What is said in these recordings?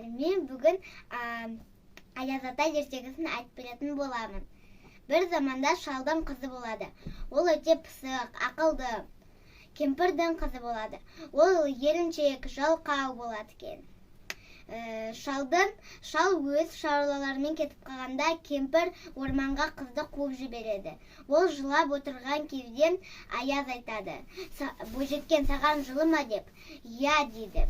достар, мен бүгін Аяз ата ертегісін айтып беретін боламын. Бір заманда шалдың қызы болады. Ол өте пысық, ақылды. Кемпірдің қызы болады. Ол еріншек, жалқау болады екен. Шал өз шаруаларымен кетіп қалғанда кемпір орманға қызды қуып жібереді. Ол жылап отырған кезде Аяз айтады: бойжеткен, саған жылы ма деп? Я дейді.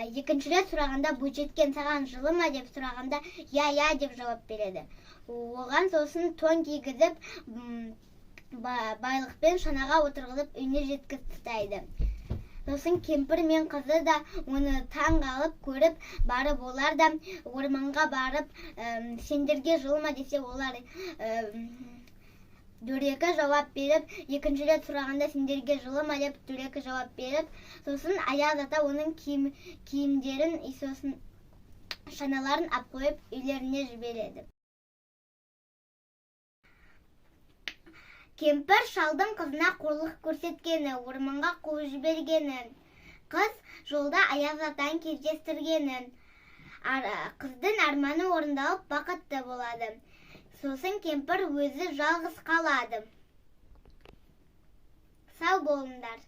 Екінші рет сұрағанда бойжеткен, саған жылы ма деп сұрағанда я деп жауап береді. Оған сосын тон кигізіп, байлықпен шанаға отырғызып үйіне жеткізіп тастайды. Сосын кемпір мен қызы да оны таң қалып көріп барып, олар да орманға барып, сендерге жылы ма десе, олар дөрекі жауап беріп, екінші рет сұрағанда сендерге жылы ма деп дөрекі жауап беріп, сосын Аяз ата оның киімдерін, сосын шаналарын алып қойып үйлеріне жібереді. Кемпір шалдың қызына қорлық көрсеткені, орманға қуып жібергенін, қыз жолда Аяз атаны кездестіргенін, қыздың арманы орындалып бақытты болады. Сосын кемпір өзі жалғыз қалады. Сау болыңдар.